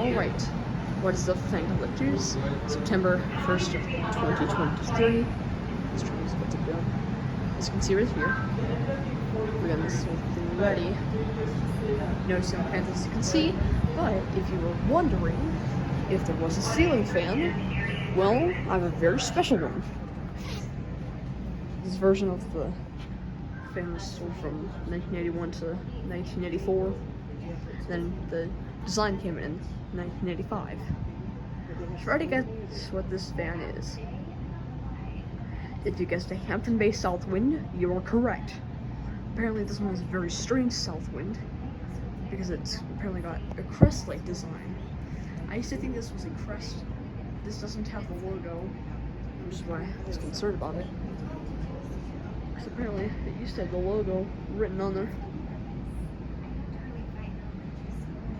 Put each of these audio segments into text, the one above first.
Alright, what is the fan collectors? September 1st of 2023. This train is about to go. As you can see right here, we got this whole thing ready. No ceiling fans as you can see, but if you were wondering if there was a ceiling fan, well, I have a very special one. This version of the fan was sold from 1981 to 1984. Then the design came in 1985. Try to guess what this fan is. If you guessed a Hampton Bay Southwind, you are correct. Apparently this one is a very strange Southwind because it's apparently got a Crest-like design. I used to think this was a Crest. This doesn't have the logo, which is why I was concerned about it. Because apparently it used to have the logo written on there.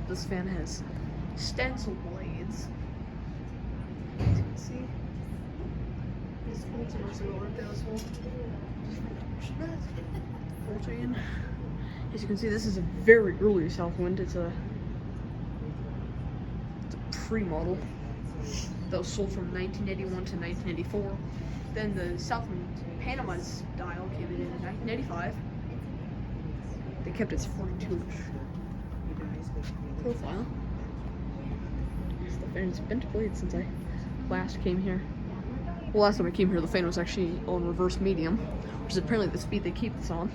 This fan has stencil blades. As you can see, these bolts are also right there as well. As you can see, this is a very early Southwind. It's a pre-model that was sold from 1981 to 1984. Then the Southwind Panama style came in 1985. They kept its 42-inch profile. The fan's been to blade since I last came here. Well, last time I came here, the fan was actually on reverse medium, which is apparently the speed they keep this on.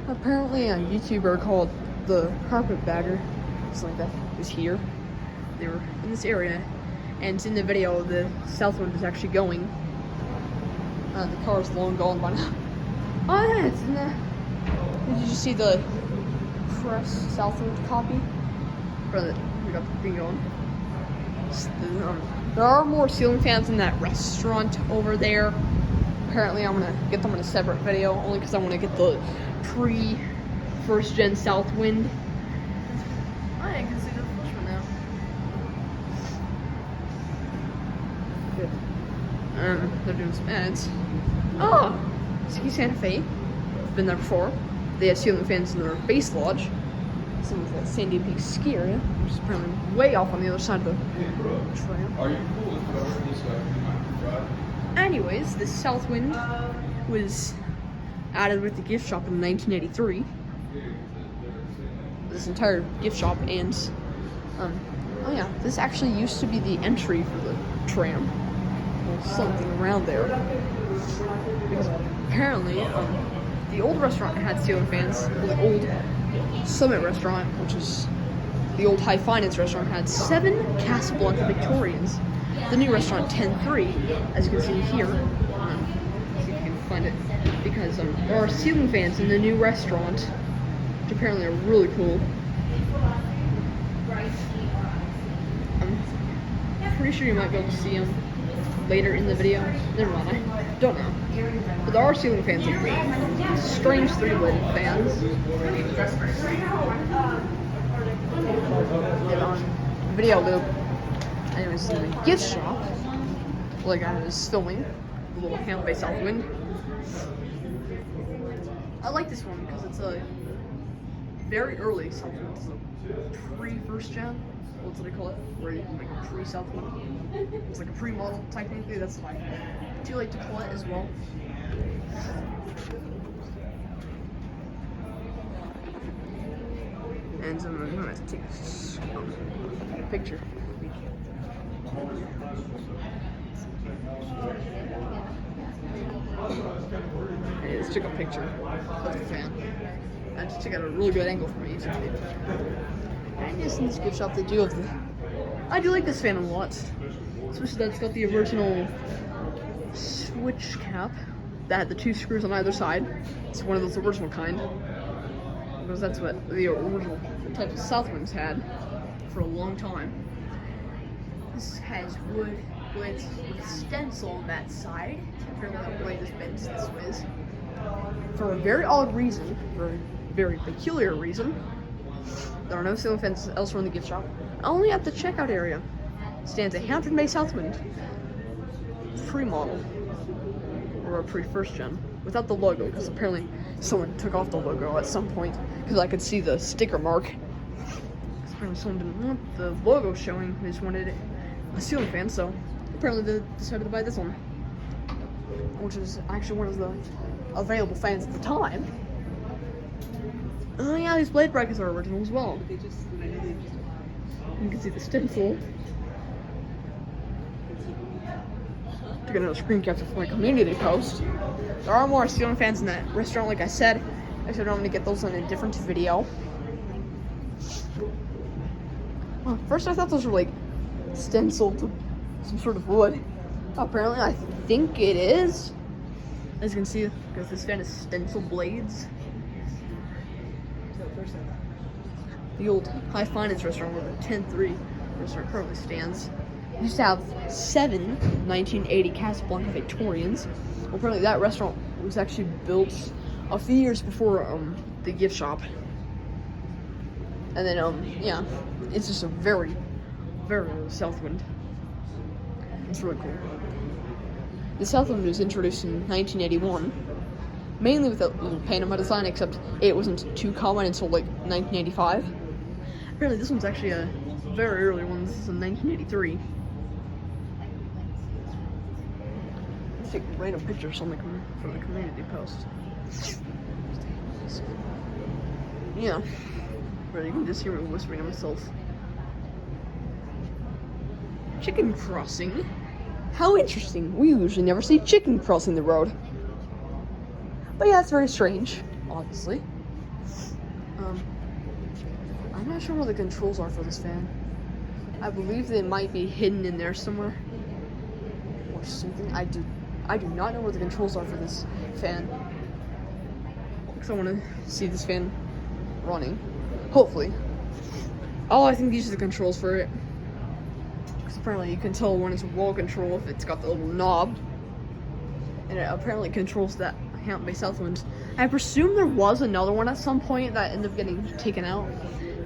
Apparently, a YouTuber called the Carpetbagger, something like that, is here. They were in this area, and in the video, the Southwind is actually going. The car is long gone by now. Oh, yeah, it's in there. Did you see the Crest Southwind copy? We got the thing going. There are more ceiling fans in that restaurant over there. Apparently, I'm gonna get them in a separate video, only because I want to get the pre-first gen Southwind. I can see the first one now. Good. They're doing some ads. Oh, Ski Santa Fe. I've been there before. They have ceiling fans in their base lodge. Some of the Sandia Peak ski area, which is apparently way off on the other side of the trail. Are you cool with anyways, this Southwind was added with the gift shop in 1983. This entire gift shop, and oh yeah, this actually used to be the entry for the tram, or something around there. Because apparently, the old restaurant had ceiling fans. Well, the old Summit restaurant, which is the old high finance restaurant, had 7 Casablanca Victorians. The new restaurant 10-3, as you can see here. See if you can find it, because there are ceiling fans in the new restaurant, which apparently are really cool. I'm pretty sure you might be able to see them later in the video. Never mind, I don't know. But there are ceiling fans in here. Strange 3-bladed fans. And on video loop, anyways, in the gift shop, like I was filming, the little Hampton Bay Southwind. I like this one because it's a very early Southwind. It's a pre-first gen. What do they call it? Where you can make a pre-Southwind. It's like a pre-model technically. That's like too late to call it as well. And I'm gonna take a picture. Hey, let's take a picture of the fan. I just took out a really good angle for me. And yes, in this gift shop they do have the. I do like this fan a lot, especially that it's got the original switch cap that had the 2 screws on either side. It's one of those original kind, because that's what the original type of Southwinds had for a long time. This has wood blades with stencil on that side. Apparently that blade is bent this way. For a very odd reason, for a very peculiar reason, there are no ceiling fans elsewhere in the gift shop. Only at the checkout area stands a Hampton Bay Southwind pre-model, or a pre-first gen, without the logo, because apparently someone took off the logo at some point, because I could see the sticker mark. apparently someone didn't want the logo showing. They just wanted a ceiling fan, so apparently they decided to buy this one, which is actually one of the available fans at the time. Oh yeah, these blade brackets are original as well. You can see the stencil. To get another screen capture for my community post. There are more ceiling fans in that restaurant, like I said. Actually, I'm going to get those in a different video. Well, first I thought those were like stenciled to some sort of wood. Apparently, I think it is. As you can see, because this fan is stencil blades. The old high finance restaurant where the 10-3 restaurant currently stands. It used to have 7 1980 Casablanca Victorians. Well, apparently that restaurant was actually built a few years before the gift shop. And then yeah, it's just a very, very old Southwind. It's really cool. The Southwind was introduced in 1981, mainly with that little Panama design, except it wasn't too common until like 1985. Apparently this one's actually a very early one. This is in 1983. Let's take random pictures from the community post. Yeah, really, you can just hear me whispering to myself. Chicken crossing? How interesting. We usually never see chicken crossing the road. But yeah, it's very strange, obviously. I'm not sure where the controls are for this fan. I believe they might be hidden in there somewhere. Or something. I do not know where the controls are for this fan. Because I want to see this fan running. Hopefully. Oh, I think these are the controls for it. Because apparently you can tell when it's wall control if it's got the little knob. And it apparently controls that Hampton Bay Southwind. I presume there was another one at some point that ended up getting taken out.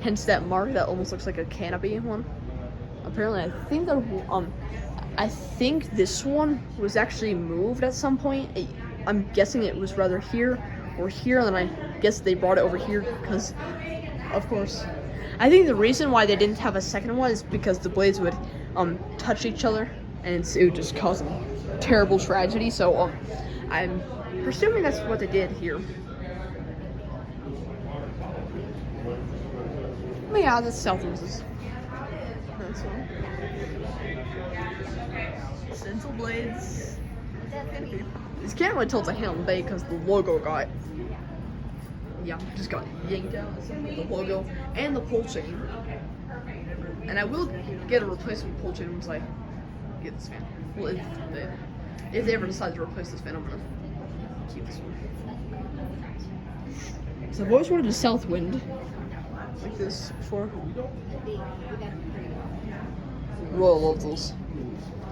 Hence that mark that almost looks like a canopy one. Apparently, I think this one was actually moved at some point. I'm guessing it was rather here or here, and then I guess they brought it over here because, of course, I think the reason why they didn't have a second one is because the blades would touch each other, and it would just cause a terrible tragedy. So I'm presuming that's what they did here. But yeah, that's Southwind. That's one. Stencil blades. You can't really tell it's a Hampton Bay because the logo got, just got yanked out. The logo and the pull chain. And I will get a replacement pull chain once I get this fan. Well, if they ever decide to replace this fan, I'm gonna keep this one. So I've always wanted a Southwind like this before. Really love those.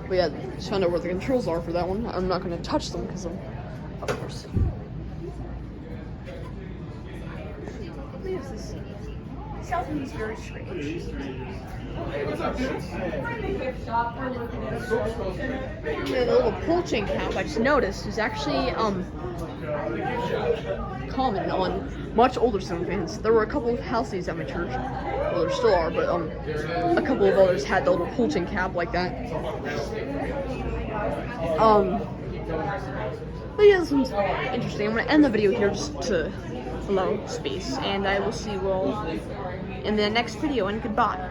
But yeah, just found out where the controls are for that one. I'm not going to touch them because I'm, of course. This Southwind is very strange. The little pull chain cap I just noticed is actually common on much older ceiling fans. There were a couple of houses at my church. Well, there still are, but a couple of others had the little pull chain cap like that. But yeah, this one's interesting. I'm gonna end the video here just to allow space, and I will see you all in the next video, and goodbye.